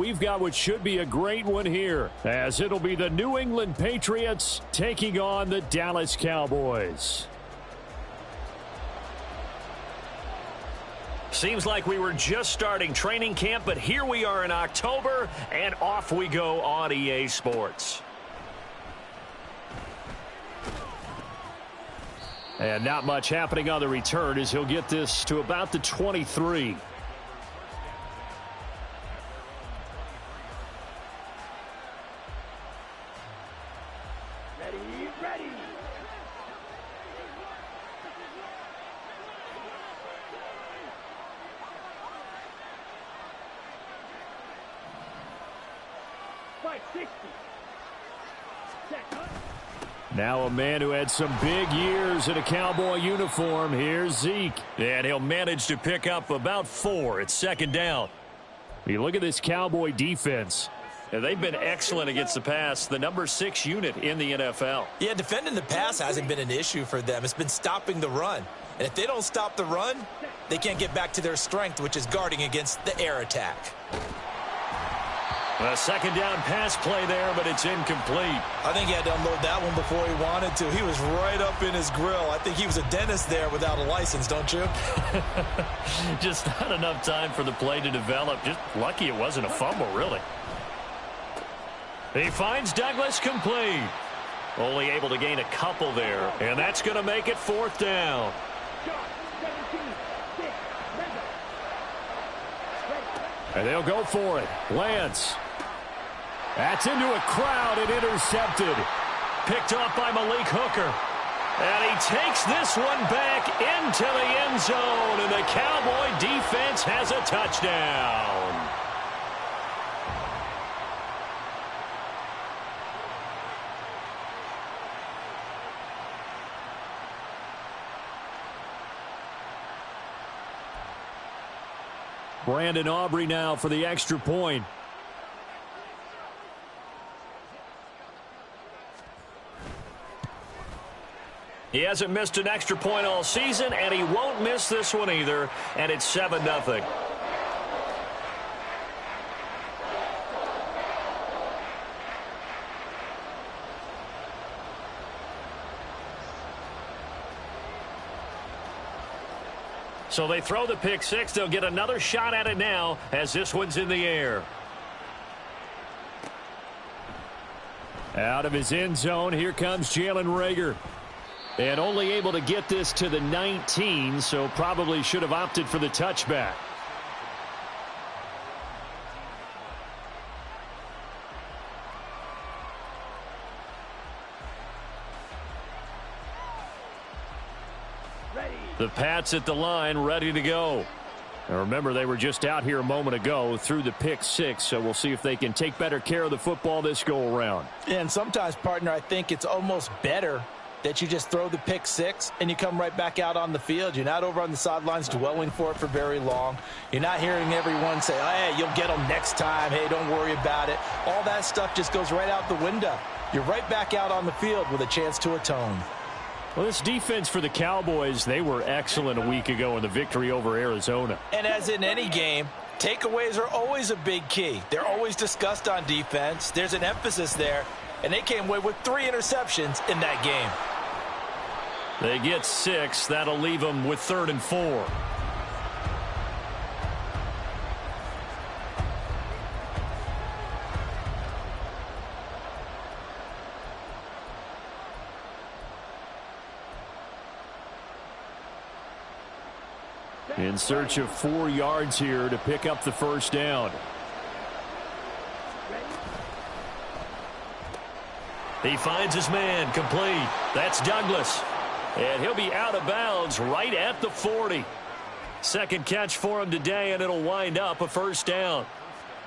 we've got what should be a great one here, as it'll be the New England Patriots taking on the Dallas Cowboys. Seems like we were just starting training camp, but here we are in October, and off we go on EA Sports. And not much happening on the return as he'll get this to about the 23. Ready. Fight 60. Now a man who had some big years in a Cowboy uniform. Here's Zeke. And he'll manage to pick up about 4. It's second down. You look at this Cowboy defense. And they've been excellent against the pass, the number 6 unit in the NFL. Yeah, defending the pass hasn't been an issue for them. It's been stopping the run. And if they don't stop the run, they can't get back to their strength, which is guarding against the air attack. A second down pass play there, but it's incomplete. I think he had to unload that one before he wanted to. He was right up in his grill. I think he was a dentist there without a license, don't you? Just not enough time for the play to develop. Just lucky it wasn't a fumble, really. He finds Douglas complete. Only able to gain a couple there, and that's going to make it fourth down. And they'll go for it. Lance. That's into a crowd and intercepted. Picked off by Malik Hooker. And he takes this one back into the end zone, and the Cowboy defense has a touchdown. Brandon Aubrey now for the extra point. He hasn't missed an extra point all season, and he won't miss this one either, and it's 7-0. So they throw the pick six. They'll get another shot at it now as this one's in the air. Out of his end zone, here comes Jalen Reagor. And only able to get this to the 19, so probably should have opted for the touchback. The Pats at the line, ready to go. Now remember, they were just out here a moment ago through the pick six, so we'll see if they can take better care of the football this go-around. And sometimes, partner, I think it's almost better that you just throw the pick six and you come right back out on the field. You're not over on the sidelines dwelling for it for very long. You're not hearing everyone say, oh, hey, you'll get them next time. Hey, don't worry about it. All that stuff just goes right out the window. You're right back out on the field with a chance to atone. Well, this defense for the Cowboys, they were excellent a week ago in the victory over Arizona. And as in any game, takeaways are always a big key. They're always discussed on defense. There's an emphasis there, and they came away with 3 interceptions in that game. They get 6. That'll leave them with 3rd and 4. In search of 4 yards here to pick up the first down. He finds his man complete. That's Douglas. And he'll be out of bounds right at the 40. Second catch for him today, and it'll wind up a first down.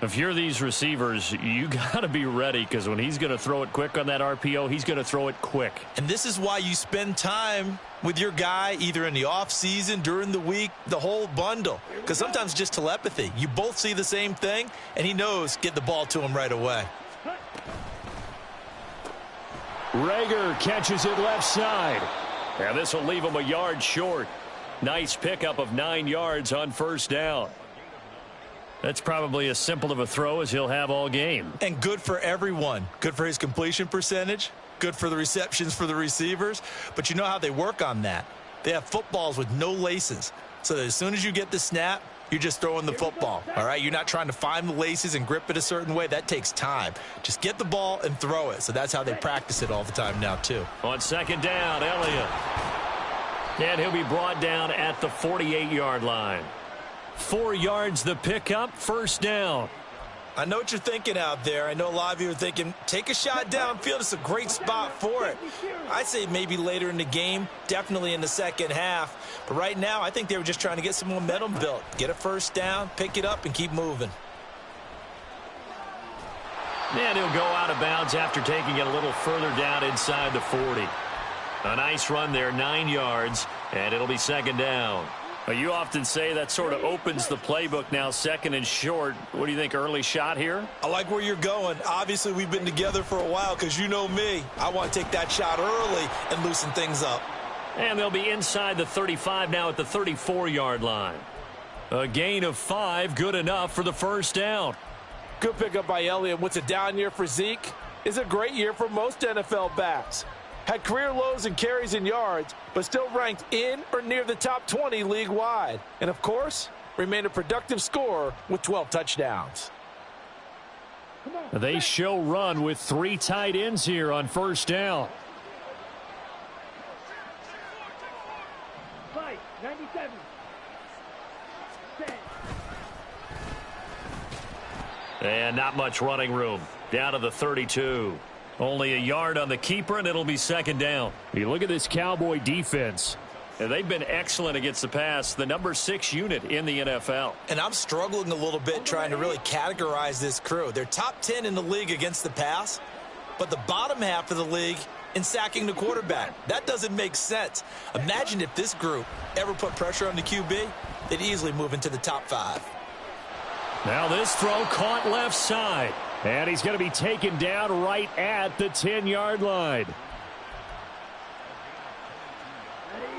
If you're these receivers, you got to be ready, because when he's going to throw it quick on that RPO, he's going to throw it quick. And this is why you spend time with your guy either in the offseason, during the week, the whole bundle. Because sometimes just telepathy. You both see the same thing, and he knows get the ball to him right away. Reagor catches it left side. And this will leave him a yard short. Nice pickup of 9 yards on first down. That's probably as simple of a throw as he'll have all game. And good for everyone. Good for his completion percentage. Good for the receptions for the receivers. But you know how they work on that. They have footballs with no laces. So that as soon as you get the snap, you're just throwing the football. All right? You're not trying to find the laces and grip it a certain way. That takes time. Just get the ball and throw it. So that's how they practice it all the time now, too. On second down, Elliott. And he'll be brought down at the 48-yard line. 4 yards the pickup, first down. I know what you're thinking out there. I know a lot of you are thinking, take a shot downfield. It's a great spot for it. I'd say maybe later in the game, definitely in the second half. But right now, I think they were just trying to get some momentum built. Get a first down, pick it up, and keep moving. And he'll go out of bounds after taking it a little further down inside the 40. A nice run there, 9 yards, and it'll be second down. You often say that sort of opens the playbook now, second and short. What do you think, early shot here? I like where you're going. Obviously, we've been together for a while because you know me. I want to take that shot early and loosen things up. And they'll be inside the 35 now at the 34-yard line. A gain of 5, good enough for the first down. Good pickup by Elliott. What's a down year for Zeke is a great year for most NFL backs. Had career lows in carries and yards, but still ranked in or near the top 20 league-wide. And, of course, remained a productive scorer with 12 touchdowns. They show run with 3 tight ends here on first down. 97. 10. And not much running room. Down to the 32. Only a yard on the keeper, and it'll be second down. You look at this Cowboy defense. And they've been excellent against the pass, the number 6 unit in the NFL. And I'm struggling a little bit trying to really categorize this crew. They're top 10 in the league against the pass, but the bottom half of the league in sacking the quarterback. That doesn't make sense. Imagine if this group ever put pressure on the QB, they'd easily move into the top 5. Now this throw caught left side. And he's going to be taken down right at the 10-yard line.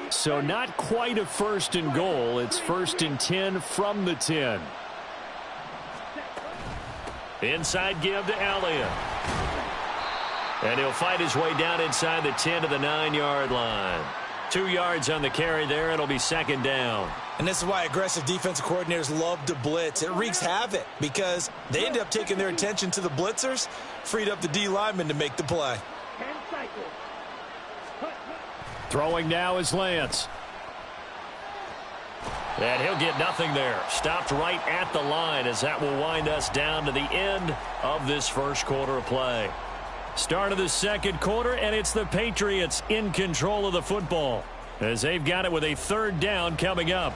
So not quite a first and goal. It's first and 10 from the 10. Inside give to Elliott. And he'll fight his way down inside the 10 to the 9-yard line. 2 yards on the carry there. It'll be second down. And this is why aggressive defensive coordinators love to blitz. It wreaks havoc because they end up taking their attention to the blitzers, freed up the D lineman to make the play. 10 cycles. Throwing now is Lance. And he'll get nothing there. Stopped right at the line as that will wind us down to the end of this first quarter of play. Start of the second quarter, and it's the Patriots in control of the football as they've got it with a third down coming up.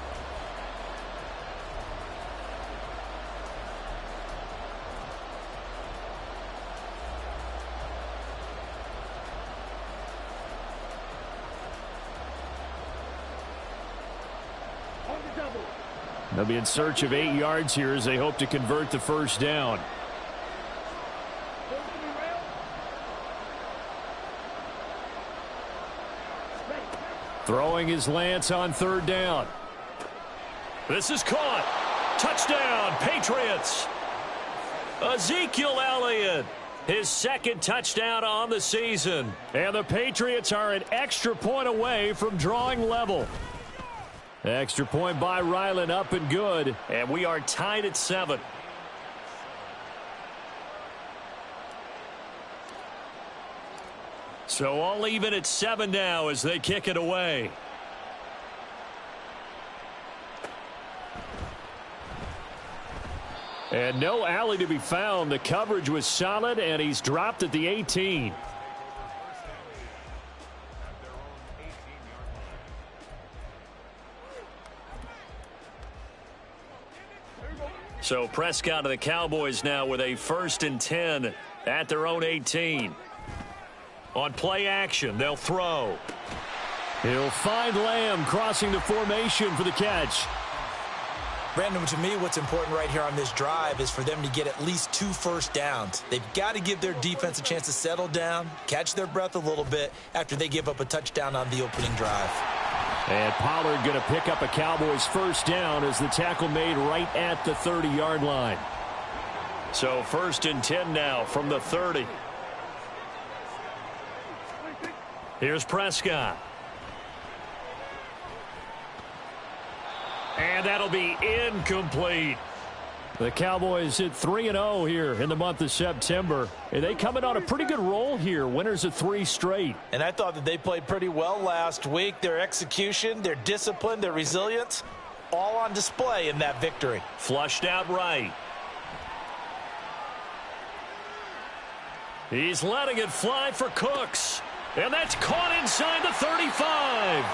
They'll be in search of 8 yards here as they hope to convert the first down. Throwing is Lance on third down. This is caught. Touchdown, Patriots. Ezekiel Elliott, his second touchdown on the season. And the Patriots are an extra point away from drawing level. Extra point by Ryland, up and good. And we are tied at 7. So all even at 7 now as they kick it away. And no alley to be found. The coverage was solid, and he's dropped at the 18. So Prescott of the Cowboys now with a first and 10 at their own 18. On play action, they'll throw. He'll find Lamb crossing the formation for the catch. Brandon, to me, what's important right here on this drive is for them to get at least 2 first downs. They've got to give their defense a chance to settle down, catch their breath a little bit after they give up a touchdown on the opening drive. And Pollard going to pick up a Cowboys first down as the tackle made right at the 30-yard line. So 1st and 10 now from the 30. Here's Prescott. And that'll be incomplete. The Cowboys at 3-0 here in the month of September. And they coming on a pretty good roll here. Winners of 3 straight. And I thought that they played pretty well last week. Their execution, their discipline, their resilience, all on display in that victory. Flushed out right. He's letting it fly for Cooks. And that's caught inside the 35.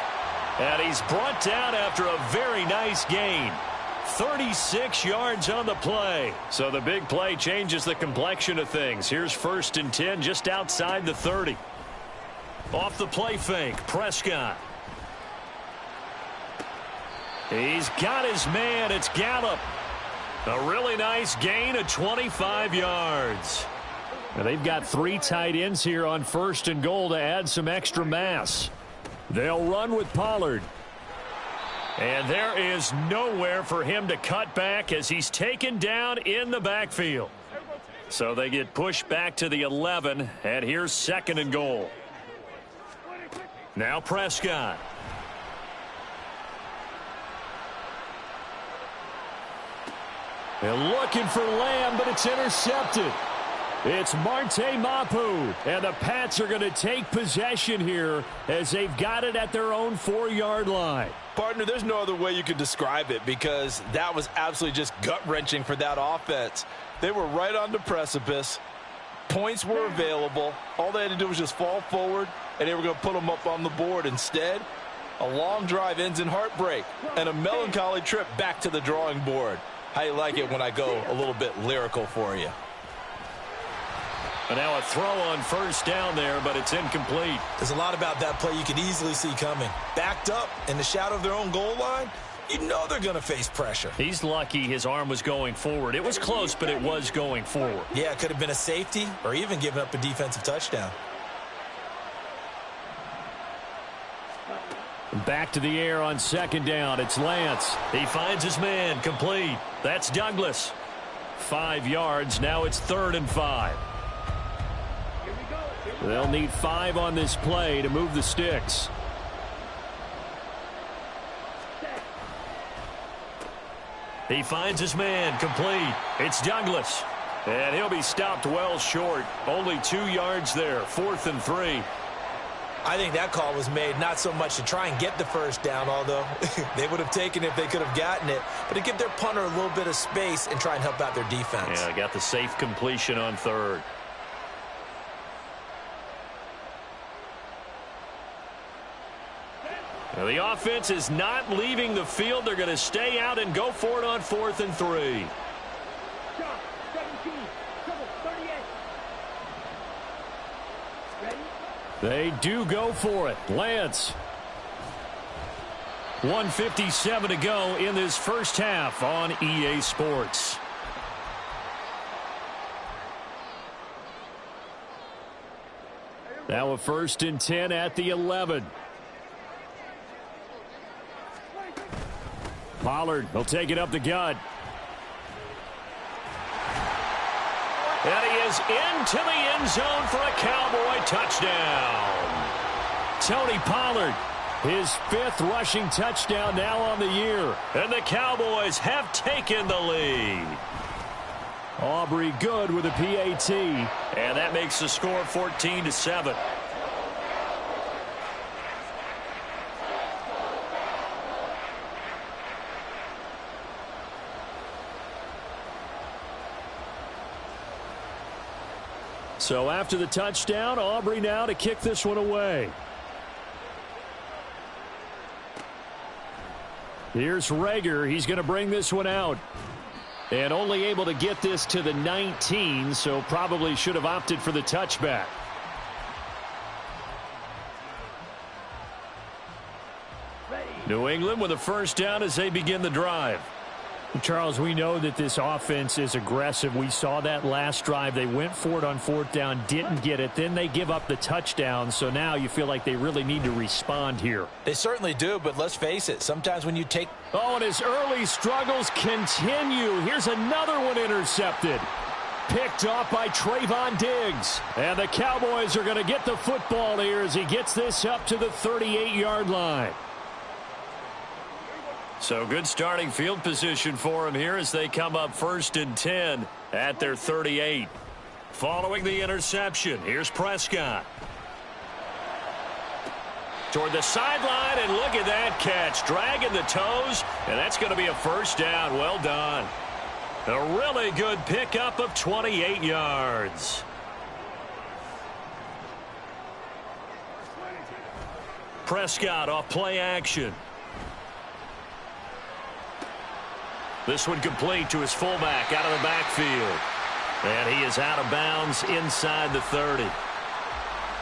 And he's brought down after a very nice gain. 36 yards on the play. So the big play changes the complexion of things. Here's 1st and 10 just outside the 30. Off the play fake, Prescott. He's got his man. It's Gallup. A really nice gain of 25 yards. Now they've got 3 tight ends here on 1st and goal to add some extra mass. They'll run with Pollard. And there is nowhere for him to cut back as he's taken down in the backfield. So they get pushed back to the 11, and here's 2nd and goal. Now Prescott. They're looking for Lamb, but it's intercepted. It's Marte Mapu, and the Pats are going to take possession here as they've got it at their own 4-yard line. Partner, there's no other way you could describe it because that was absolutely just gut-wrenching for that offense. They were right on the precipice. Points were available. All they had to do was just fall forward, and they were going to put them up on the board. Instead, a long drive ends in heartbreak and a melancholy trip back to the drawing board. How you like it when I go a little bit lyrical for you? And now a throw on 1st down there, but it's incomplete. There's a lot about that play you could easily see coming. Backed up in the shadow of their own goal line, you know they're going to face pressure. He's lucky his arm was going forward. It was close, but it was going forward. Yeah, it could have been a safety or even given up a defensive touchdown. Back to the air on 2nd down. It's Lance. He finds his man, complete. That's Douglas. 5 yards. Now it's 3rd and 5. They'll need 5 on this play to move the sticks. He finds his man, complete. It's Douglas. And he'll be stopped well short. Only 2 yards there. 4th and 3. I think that call was made not so much to try and get the 1st down, although they would have taken it if they could have gotten it, but to give their punter a little bit of space and try and help out their defense. Yeah, got the safe completion on 3rd. Now the offense is not leaving the field. They're going to stay out and go for it on 4th and 3. Shot, 17, double, 38. Ready? They do go for it. Lance. 1:57 to go in this first half on EA Sports. Now a 1st and 10 at the 11. Pollard will take it up the gut. And he is into the end zone for a Cowboy touchdown. Tony Pollard, his 5th rushing touchdown now on the year. And the Cowboys have taken the lead. Aubrey good with a PAT. And that makes the score 14-7. So after the touchdown, Aubrey now to kick this one away. Here's Rager. He's going to bring this one out. And only able to get this to the 19, so probably should have opted for the touchback. New England with a 1st down as they begin the drive. Charles, we know that this offense is aggressive. We saw that last drive. They went for it on fourth down, didn't get it. Then they give up the touchdown. So now you feel like they really need to respond here. They certainly do, but let's face it. Sometimes when you take... Oh, and his early struggles continue. Here's another one intercepted. Picked off by Trayvon Diggs. And the Cowboys are going to get the football here as he gets this up to the 38-yard line. So good starting field position for him here as they come up 1st and 10 at their 38. Following the interception, here's Prescott. Toward the sideline, and look at that catch. Dragging the toes, and that's going to be a first down. Well done. A really good pickup of 28 yards. Prescott off play action. This one complete to his fullback out of the backfield. And he is out of bounds inside the 30.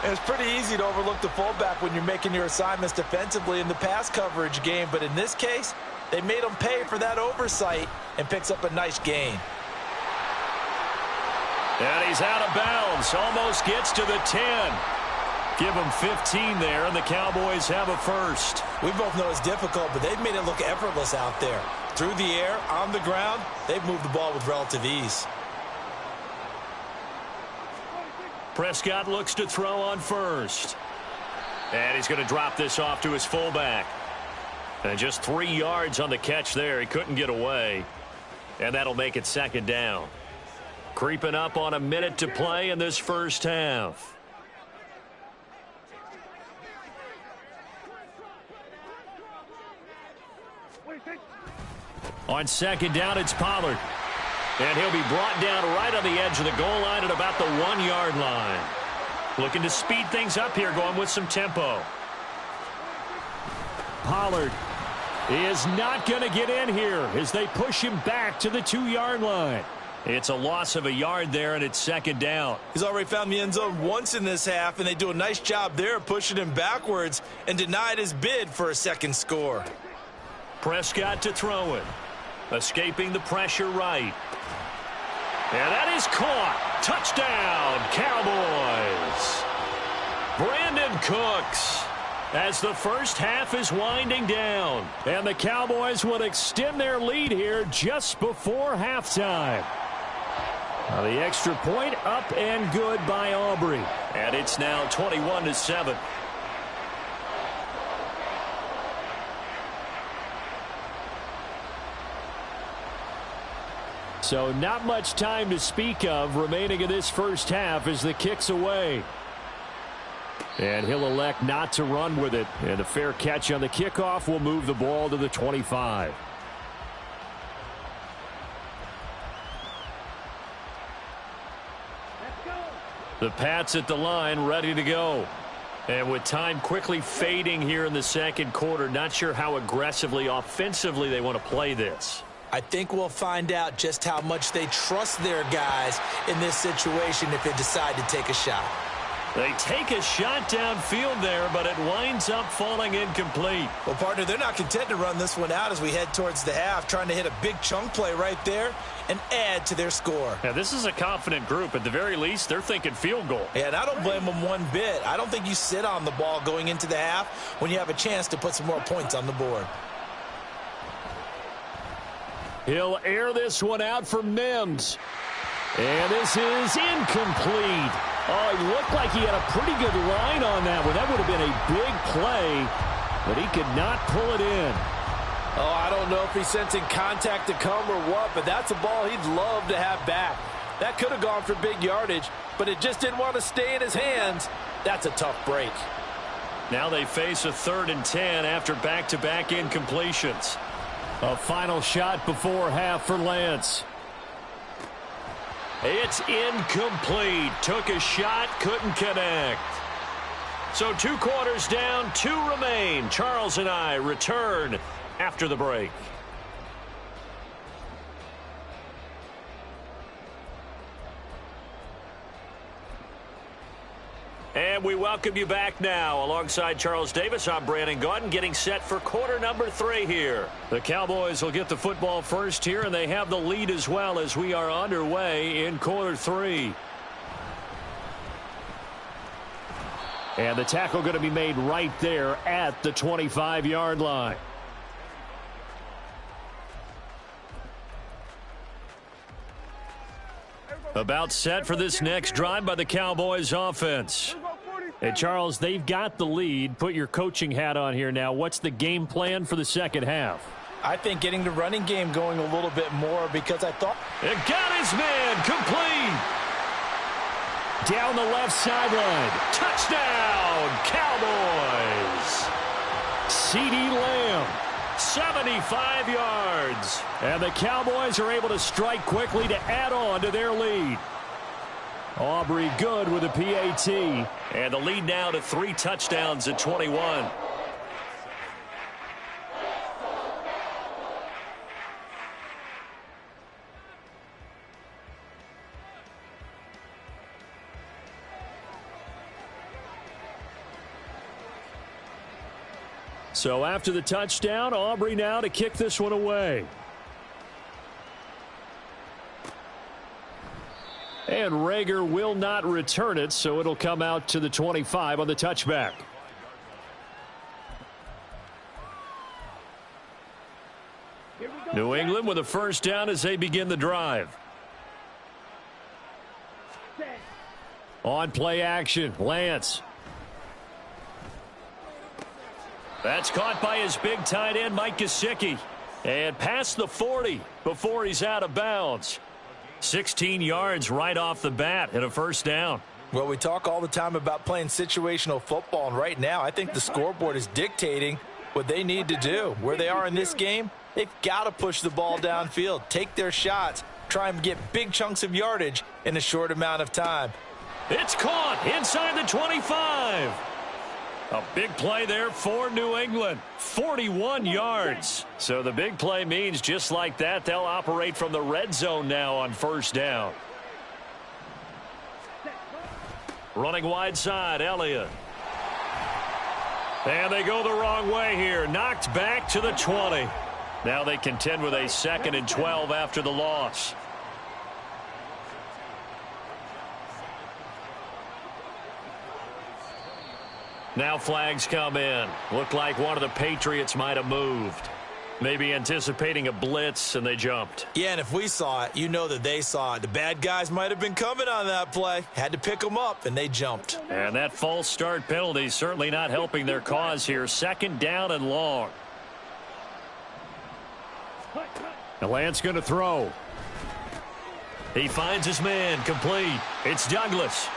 It's pretty easy to overlook the fullback when you're making your assignments defensively in the pass coverage game. But in this case, they made him pay for that oversight and picks up a nice gain. And he's out of bounds. Almost gets to the 10. Give him 15 there, and the Cowboys have a first. We both know it's difficult, but they've made it look effortless out there. Through the air, on the ground, they've moved the ball with relative ease. Prescott looks to throw on first. And he's going to drop this off to his fullback. And just 3 yards on the catch there. He couldn't get away. And that'll make it 2nd down. Creeping up on a minute to play in this first half. On 2nd down, it's Pollard. And he'll be brought down right on the edge of the goal line at about the 1-yard line. Looking to speed things up here, going with some tempo. Pollard is not going to get in here as they push him back to the 2-yard line. It's a loss of a yard there, and it's 2nd down. He's already found the end zone once in this half, and they do a nice job there pushing him backwards and denied his bid for a second score. Prescott to throw it. Escaping the pressure right. And that is caught. Touchdown, Cowboys. Brandon Cooks as the first half is winding down. And the Cowboys will extend their lead here just before halftime. Now the extra point up and good by Aubrey. And it's now 21-7. So not much time to speak of remaining in this first half as the kick's away. And he'll elect not to run with it. And a fair catch on the kickoff will move the ball to the 25. The Pats at the line ready to go. And with time quickly fading here in the second quarter, not sure how aggressively, offensively they want to play this. I think we'll find out just how much they trust their guys in this situation if they decide to take a shot. They take a shot downfield there, but it winds up falling incomplete. Well, partner, they're not content to run this one out as we head towards the half, trying to hit a big chunk play right there and add to their score. Now, this is a confident group. At the very least, they're thinking field goal. Yeah, and I don't blame them one bit. I don't think you sit on the ball going into the half when you have a chance to put some more points on the board. He'll air this one out for Mims. And this is incomplete. Oh, it looked like he had a pretty good line on that one. That would have been a big play, but he could not pull it in. Oh, I don't know if he's sensing contact to come or what, but that's a ball he'd love to have back. That could have gone for big yardage, but it just didn't want to stay in his hands. That's a tough break. Now they face a 3rd and 10 after back-to-back incompletions. A final shot before half for Lance. It's incomplete. Took a shot, couldn't connect. So 2 quarters down, 2 remain. Charles and I return after the break. And we welcome you back now. Alongside Charles Davis, I'm Brandon Gaudin, getting set for quarter number 3 here. The Cowboys will get the football first here, and they have the lead as well as we are underway in quarter 3. And the tackle going to be made right there at the 25-yard line. About set for this next drive by the Cowboys offense. And Charles, they've got the lead. Put your coaching hat on here now. What's the game plan for the second half? I think getting the running game going a little bit more because I thought... It got his man complete. Down the left sideline. Touchdown, Cowboys. CeeDee Lamb. 75 yards. And the Cowboys are able to strike quickly to add on to their lead. Aubrey good with a PAT. And the lead now to 3 touchdowns at 21. So after the touchdown, Aubrey now to kick this one away. And Rager will not return it, so it'll come out to the 25 on the touchback. New England with a first down as they begin the drive. On play action, Lance. That's caught by his big tight end, Mike Gesicki. And past the 40 before he's out of bounds. 16 yards right off the bat and a first down. Well, we talk all the time about playing situational football, and right now I think the scoreboard is dictating what they need to do. Where they are in this game, they've got to push the ball downfield, take their shots, try and get big chunks of yardage in a short amount of time. It's caught inside the 25. A big play there for New England. 41 yards. So the big play means just like that, they'll operate from the red zone now on first down. Running wide side, Elliott. And they go the wrong way here. Knocked back to the 20. Now they contend with a 2nd and 12 after the loss. Now flags come in. Looked like one of the Patriots might have moved. Maybe anticipating a blitz, and they jumped. Yeah, and if we saw it, you know that they saw it. The bad guys might have been coming on that play. Had to pick them up, and they jumped. And that false start penalty certainly not helping their cause here. 2nd down and long. And Lance going to throw. He finds his man complete. It's Douglas.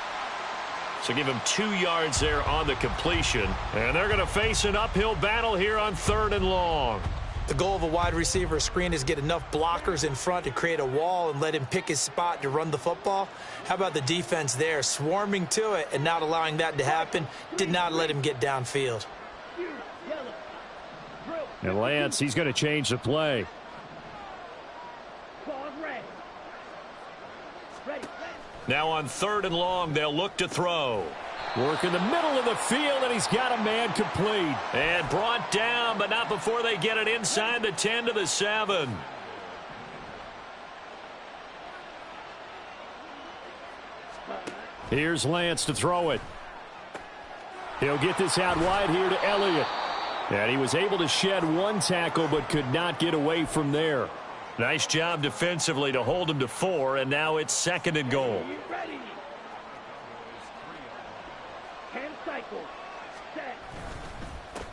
So give him 2 yards there on the completion. And they're going to face an uphill battle here on 3rd and long. The goal of a wide receiver screen is get enough blockers in front to create a wall and let him pick his spot to run the football. How about the defense there, swarming to it and not allowing that to happen? Did not let him get downfield. And Lance, he's going to change the play. Now on 3rd and long, they'll look to throw. Work in the middle of the field, and he's got a man complete. And brought down, but not before they get it inside the 10 to the 7. Here's Lance to throw it. He'll get this out wide here to Elliott. And he was able to shed 1 tackle, but could not get away from there. Nice job defensively to hold him to 4, and now it's 2nd and goal.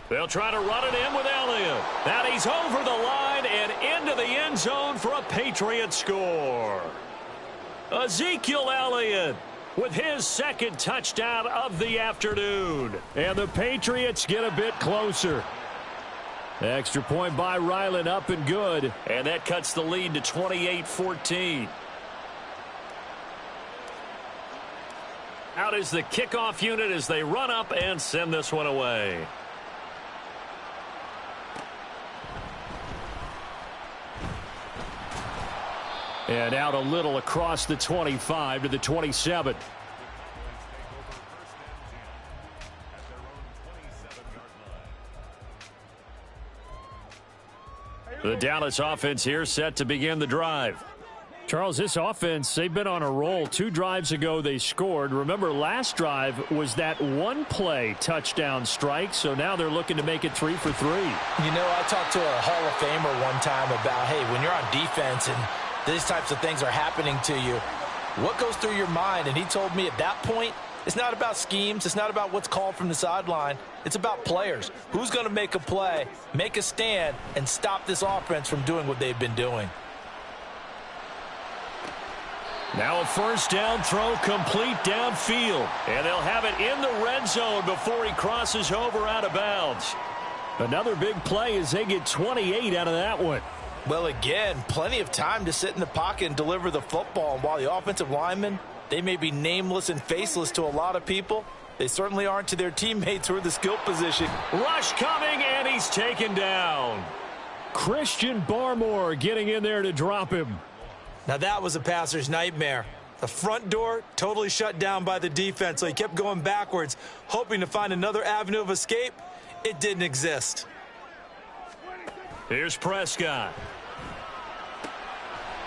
They'll try to run it in with Elliott. Now he's over the line and into the end zone for a Patriot score. Ezekiel Elliott with his 2nd touchdown of the afternoon. And the Patriots get a bit closer. Extra point by Ryland, up and good. And that cuts the lead to 28-14. Out is the kickoff unit as they run up and send this one away. And out a little across the 25 to the 27. The Dallas offense here set to begin the drive. Charles, this offense, they've been on a roll. 2 drives ago, they scored. Remember, last drive was that one-play touchdown strike, so now they're looking to make it 3 for 3. You know, I talked to a Hall of Famer one time about, hey, when you're on defense and these types of things are happening to you, what goes through your mind? And he told me at that point, it's not about schemes. It's not about what's called from the sideline. It's about players. Who's going to make a play, make a stand, and stop this offense from doing what they've been doing? Now a first down throw complete downfield. And they'll have it in the red zone before he crosses over out of bounds. Another big play as they get 28 out of that one. Well, again, plenty of time to sit in the pocket and deliver the football. And while the offensive linemen, they may be nameless and faceless to a lot of people, they certainly aren't to their teammates who are the skill position. Rush coming, and he's taken down. Christian Barmore getting in there to drop him. Now that was a passer's nightmare. The front door totally shut down by the defense, so he kept going backwards, hoping to find another avenue of escape. It didn't exist. Here's Prescott.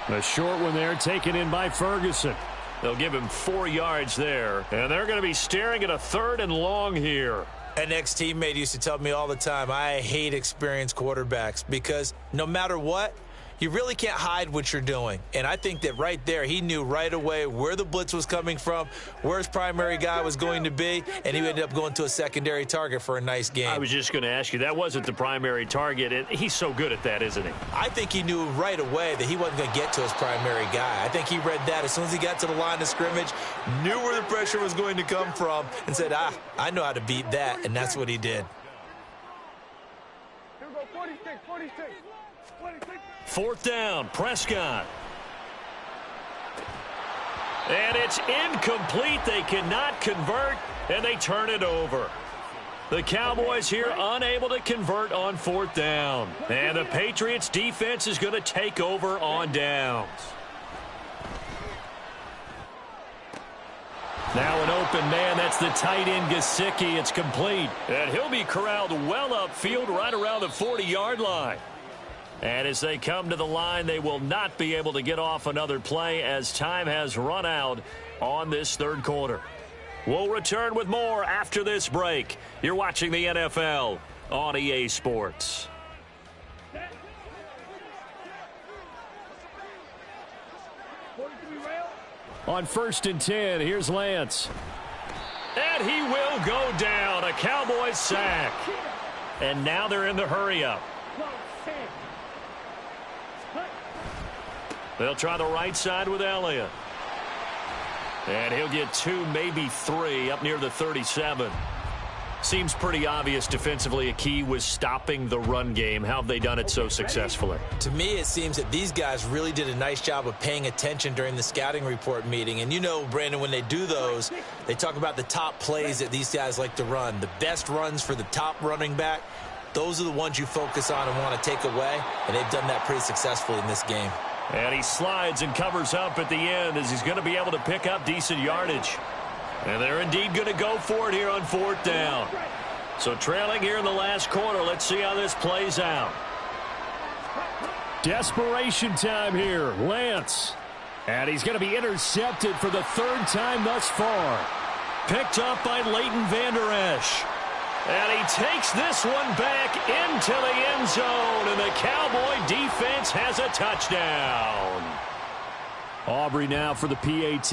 A short one there taken in by Ferguson. They'll give him 4 yards there, and they're going to be staring at a 3rd and long here. An ex-teammate used to tell me all the time, I hate experienced quarterbacks because no matter what, you really can't hide what you're doing. And I think that right there, he knew right away where the blitz was coming from, where his primary guy was going to be, and he ended up going to a secondary target for a nice game. I was just going to ask you, that wasn't the primary target, and he's so good at that, isn't he? I think he knew right away that he wasn't going to get to his primary guy. I think he read that as soon as he got to the line of scrimmage, knew where the pressure was going to come from, and said, I know how to beat that, and that's what he did. Here we go, 46, 46, 46. 4th down, Prescott. And it's incomplete. They cannot convert, and they turn it over. The Cowboys here unable to convert on 4th down. And the Patriots defense is going to take over on downs. Now an open man. That's the tight end, Gesicki. It's complete. And he'll be corralled well upfield right around the 40-yard line. And as they come to the line, they will not be able to get off another play as time has run out on this 3rd quarter. We'll return with more after this break. You're watching the NFL on EA Sports. On 1st and 10, here's Lance. And he will go down. A Cowboys sack. And now they're in the hurry-up. They'll try the right side with Elliott. And he'll get 2, maybe 3 up near the 37. Seems pretty obvious defensively a key was stopping the run game. How have they done it so successfully? To me, it seems that these guys really did a nice job of paying attention during the scouting report meeting. And you know, Brandon, when they do those, they talk about the top plays that these guys like to run. The best runs for the top running back, those are the ones you focus on and want to take away. And they've done that pretty successfully in this game. And he slides and covers up at the end as he's going to be able to pick up decent yardage. And they're indeed going to go for it here on 4th down. So trailing here in the last quarter, let's see how this plays out. Desperation time here. Lance. And he's going to be intercepted for the 3rd time thus far. Picked up by Leighton Vander Esch. And he takes this one back into the end zone, and the Cowboy defense has a touchdown. Aubrey now for the PAT.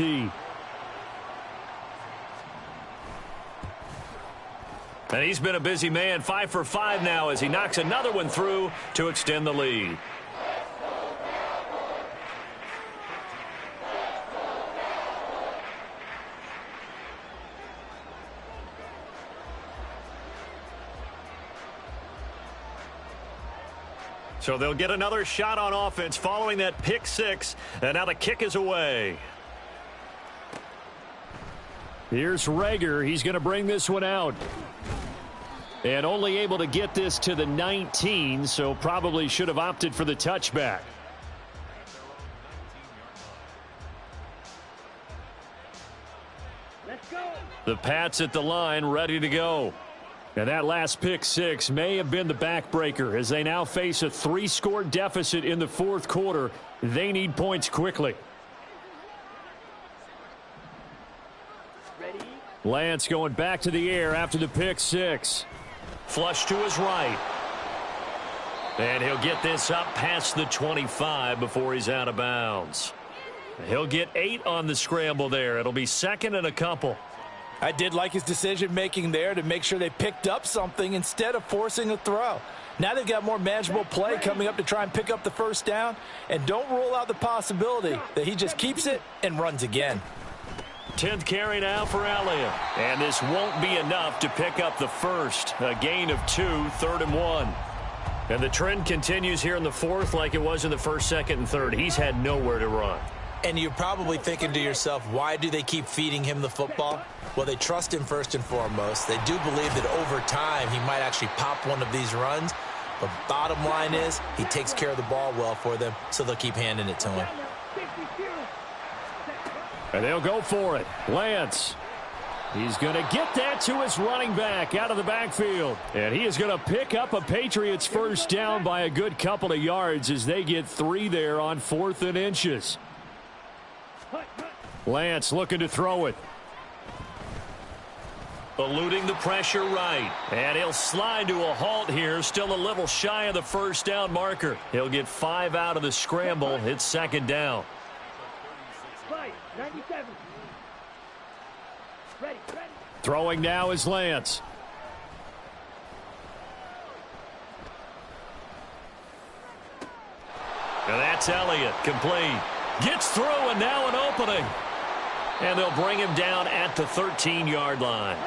And he's been a busy man, 5 for 5 now as he knocks another one through to extend the lead. So they'll get another shot on offense following that pick 6, and now the kick is away. Here's Rager. He's going to bring this one out. And only able to get this to the 19, so probably should have opted for the touchback. Let's go. The Pats at the line, ready to go. And that last pick six may have been the backbreaker as they now face a 3-score deficit in the fourth quarter. They need points quickly. Ready? Lance going back to the air after the pick six. Flush to his right. And he'll get this up past the 25 before he's out of bounds. He'll get 8 on the scramble there. It'll be second and a couple. I did like his decision-making there to make sure they picked up something instead of forcing a throw. Now they've got more manageable play coming up to try and pick up the first down, and don't rule out the possibility that he just keeps it and runs again. 10th carry now for Elliott. And this won't be enough to pick up the first. A gain of 2, 3rd and 1. And the trend continues here in the fourth like it was in the first, second, and third. He's had nowhere to run. And you're probably thinking to yourself, why do they keep feeding him the football? Well, they trust him first and foremost. They do believe that over time he might actually pop one of these runs. But bottom line is he takes care of the ball well for them, so they'll keep handing it to him. And they'll go for it. Lance. He's going to get that to his running back out of the backfield. And he is going to pick up a Patriots first down by a good couple of yards as they get 3 there on 4th and inches. Lance looking to throw it. Eluding the pressure right. And he'll slide to a halt here. Still a little shy of the first down marker. He'll get 5 out of the scramble. It's second down. 97. Ready. Throwing now is Lance. And that's Elliott, complete. Gets through, and now an opening. And they'll bring him down at the 13-yard line.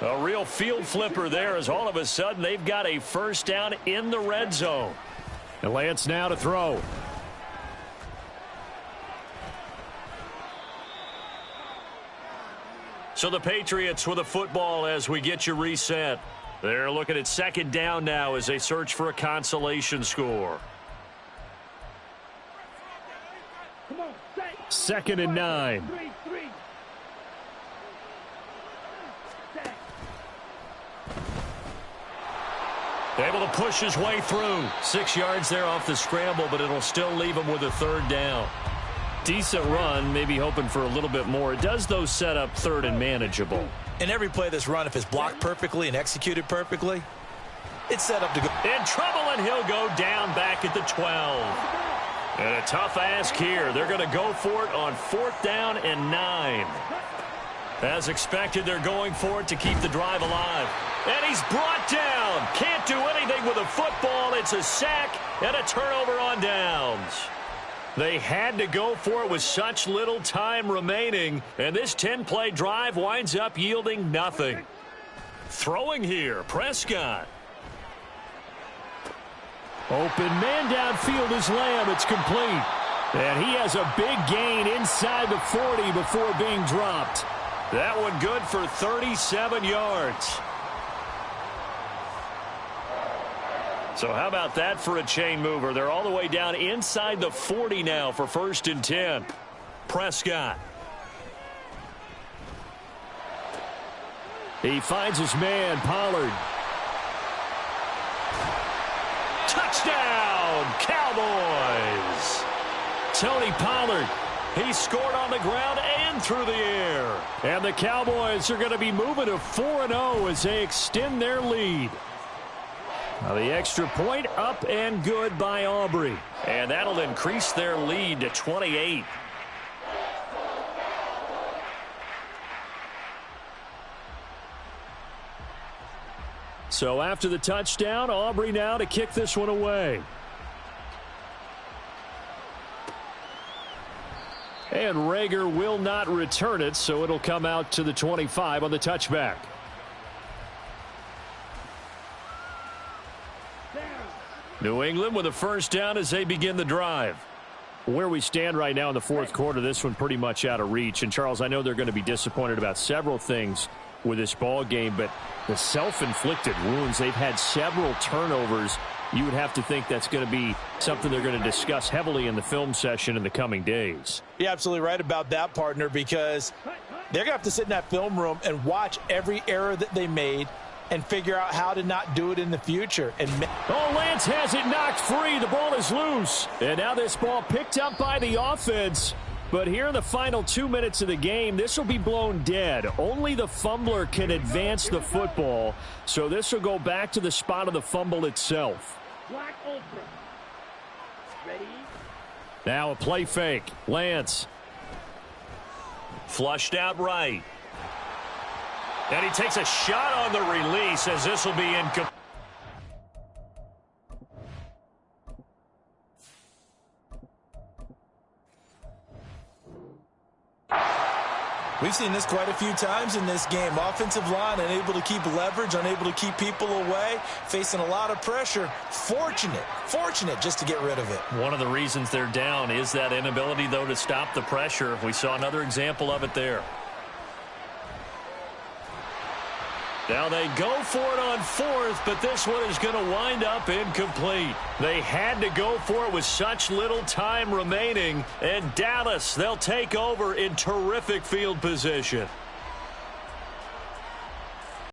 A real field flipper there as all of a sudden they've got a first down in the red zone. And Lance now to throw. So the Patriots with a football as we get you reset. They're looking at second down now as they search for a consolation score. Come on, set. 2nd and 9. 3. Set. Able to push his way through. 6 yards there off the scramble, but it'll still leave him with a third down. Decent run, maybe hoping for a little bit more. It does, though, set up 3rd and manageable. And every play of this run, if it's blocked perfectly and executed perfectly, it's set up to go. In trouble, and he'll go down back at the 12. And a tough ask here. They're going to go for it on 4th down and 9. As expected, they're going for it to keep the drive alive. And he's brought down. Can't do anything with a football. It's a sack and a turnover on downs. They had to go for it with such little time remaining, and this 10-play drive winds up yielding nothing. Throwing here, Prescott. Open man downfield is Lamb. It's complete. And he has a big gain inside the 40 before being dropped. That one good for 37 yards. So how about that for a chain mover? They're all the way down inside the 40 now for 1st and 10. Prescott. He finds his man, Pollard. Touchdown, Cowboys. Tony Pollard. He scored on the ground and through the air. And the Cowboys are going to be moving to 4-0 as they extend their lead. Now the extra point up and good by Aubrey. And that'll increase their lead to 28. So after the touchdown, Aubrey now to kick this one away. And Rager will not return it, so it'll come out to the 25 on the touchback. New England with a first down as they begin the drive. Where we stand right now in the fourth quarter, this one pretty much out of reach. And, Charles, I know they're going to be disappointed about several things with this ball game, but the self-inflicted wounds, they've had several turnovers. You would have to think that's going to be something they're going to discuss heavily in the film session in the coming days. You're absolutely right about that, partner, because they're going to have to sit in that film room and watch every error that they made and figure out how to not do it in the future. Oh, Lance has it knocked free. The ball is loose. And now this ball picked up by the offense. But here in the final 2 minutes of the game, this will be blown dead. Only the fumbler can advance the football. So this will go back to the spot of the fumble itself. Black Ultra. Ready? Now a play fake. Lance. Flushed out right. And he takes a shot on the release as this will be incomplete. We've seen this quite a few times in this game. Offensive line unable to keep leverage, unable to keep people away, facing a lot of pressure. Fortunate just to get rid of it. One of the reasons they're down is that inability, though, to stop the pressure. We saw another example of it there. Now they go for it on fourth, but this one is going to wind up incomplete. They had to go for it with such little time remaining. And Dallas, they'll take over in terrific field position.